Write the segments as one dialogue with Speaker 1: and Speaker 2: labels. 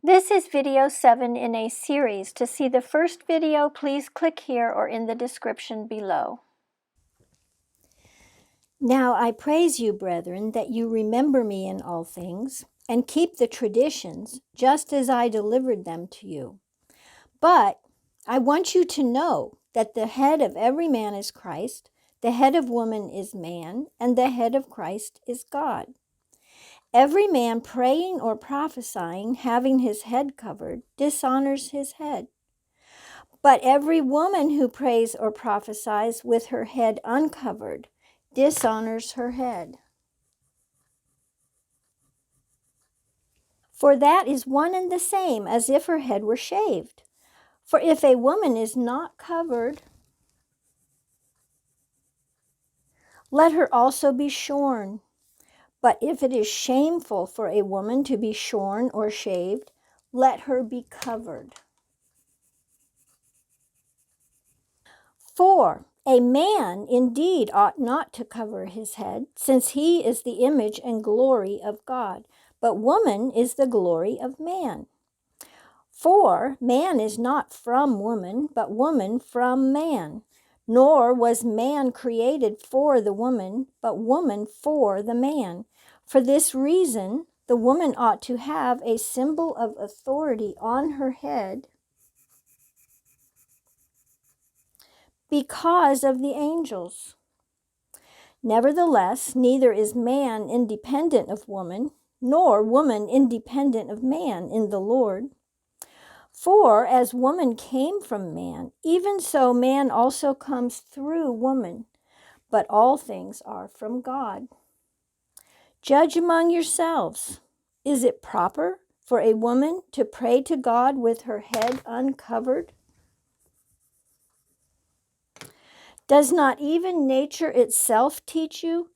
Speaker 1: This is video 7 in a series. To see the first video, please click here or in the description below.
Speaker 2: Now I praise you, brethren, that you remember me in all things, and keep the traditions, just as I delivered them to you. But I want you to know that the head of every man is Christ, the head of woman is man, and the head of Christ is God. Every man praying or prophesying, having his head covered, dishonors his head. But every woman who prays or prophesies with her head uncovered dishonors her head. For that is one and the same as if her head were shaved. For if a woman is not covered, let her also be shorn. But if it is shameful for a woman to be shorn or shaved, let her be covered. For a man indeed ought not to cover his head, since he is the image and glory of God, but woman is the glory of man. For man is not from woman, but woman from man. Nor was man created for the woman, but woman for the man. For this reason, the woman ought to have a symbol of authority on her head because of the angels. Nevertheless, neither is man independent of woman, nor woman independent of man in the Lord. For as woman came from man, even so man also comes through woman. But all things are from God. Judge among yourselves. Is it proper for a woman to pray to God with her head uncovered? Does not even nature itself teach you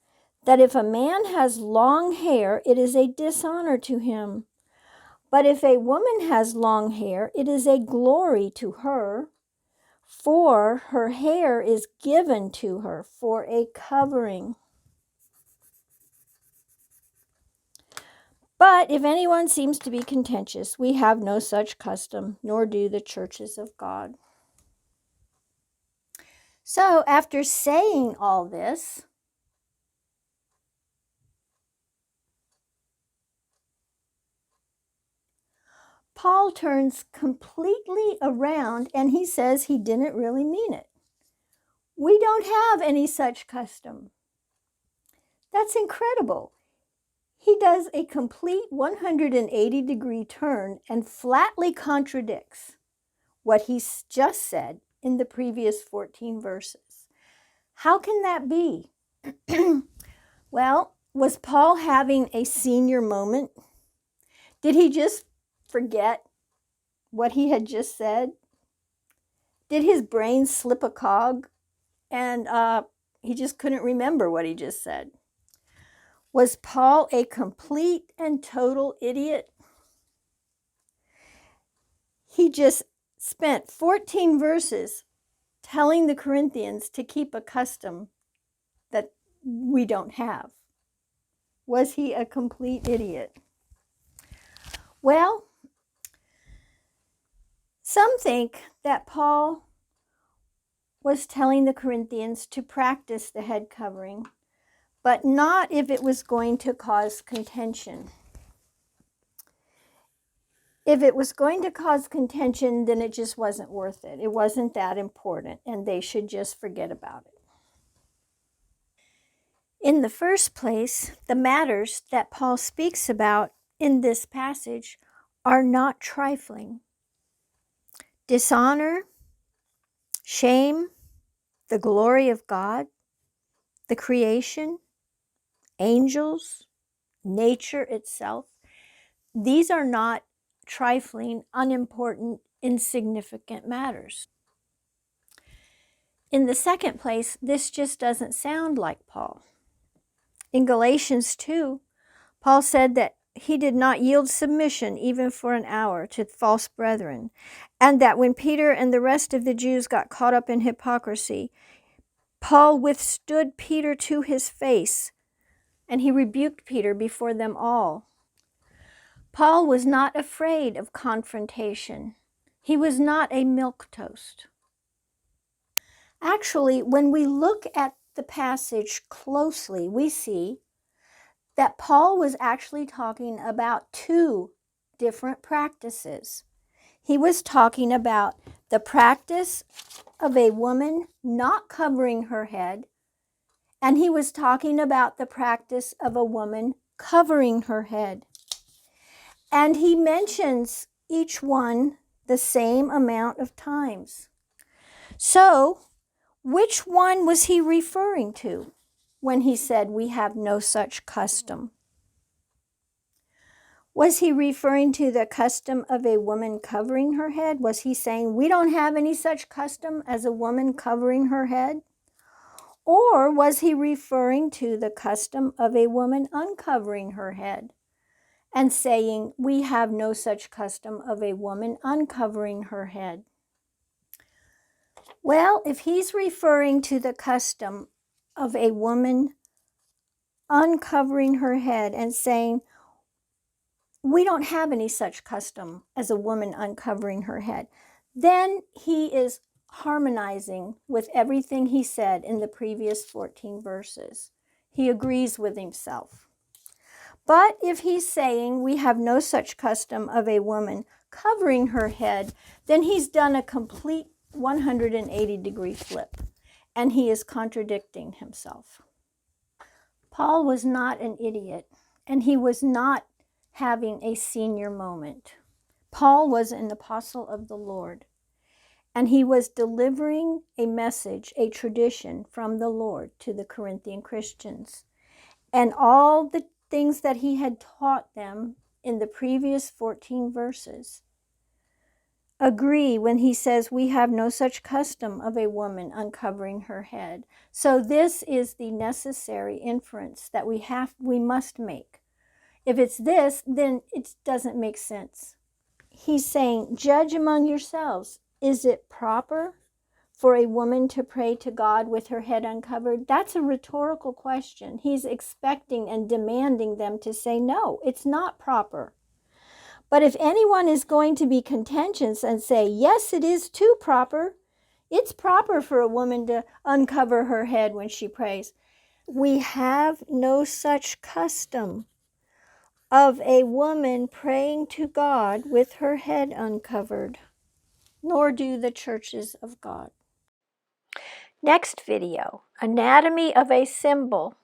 Speaker 2: that if a man has long hair, it is a dishonor to him? But if a woman has long hair, it is a glory to her, for her hair is given to her for a covering. But if anyone seems to be contentious, we have no such custom, nor do the churches of God. So after saying all this, Paul turns completely around and he says he didn't really mean it. We don't have any such custom. That's incredible. He does a complete 180-degree turn and flatly contradicts what he just said in the previous 14 verses. How can that be? Well, was Paul having a senior moment? Did he just forget what he had just said? Did his brain slip a cog and he just couldn't remember what he just said? Was Paul a complete and total idiot? He just spent 14 verses telling the Corinthians to keep a custom that we don't have. Was he a complete idiot? Well, some think that Paul was telling the Corinthians to practice the head covering, but not if it was going to cause contention. If it was going to cause contention, then it just wasn't worth it. It wasn't that important, and they should just forget about it. In the first place, the matters that Paul speaks about in this passage are not trifling. Dishonor, shame, the glory of God, the creation, angels, nature itself. These are not trifling, unimportant, insignificant matters. In the second place, this just doesn't sound like Paul. In Galatians 2, Paul said that he did not yield submission even for an hour to false brethren, and that when Peter and the rest of the Jews got caught up in hypocrisy, Paul withstood Peter to his face, and he rebuked Peter before them all. Paul was not afraid of confrontation. He was not a milquetoast. Actually, when we look at the passage closely, we see that Paul was actually talking about two different practices. He was talking about the practice of a woman not covering her head, and he was talking about the practice of a woman covering her head. And he mentions each one the same amount of times. So, which one was he referring to when he said we have no such custom? Was he referring to the custom of a woman covering her head? Was he saying we don't have any such custom as a woman covering her head? Or was he referring to the custom of a woman uncovering her head and saying we have no such custom of a woman uncovering her head? Well, if he's referring to the custom of a woman uncovering her head and saying we don't have any such custom as a woman uncovering her head, then he is harmonizing with everything he said in the previous 14 verses. He agrees with himself. But if he's saying we have no such custom of a woman covering her head, then he's done a complete 180-degree flip, and he is contradicting himself. Paul was not an idiot, and he was not having a senior moment. Paul was an apostle of the Lord, and he was delivering a message, a tradition from the Lord to the Corinthian Christians. And all the things that he had taught them in the previous 14 verses agree when he says we have no such custom of a woman uncovering her head. So this is the necessary inference that we must make. If it's this, then it doesn't make sense. He's saying, judge among yourselves. Is it proper for a woman to pray to God with her head uncovered? That's a rhetorical question. He's expecting and demanding them to say, no, it's not proper. But if anyone is going to be contentious and say, yes, it is too proper, it's proper for a woman to uncover her head when she prays. We have no such custom of a woman praying to God with her head uncovered, nor do the churches of God.
Speaker 1: Next video, Anatomy of a Symbol.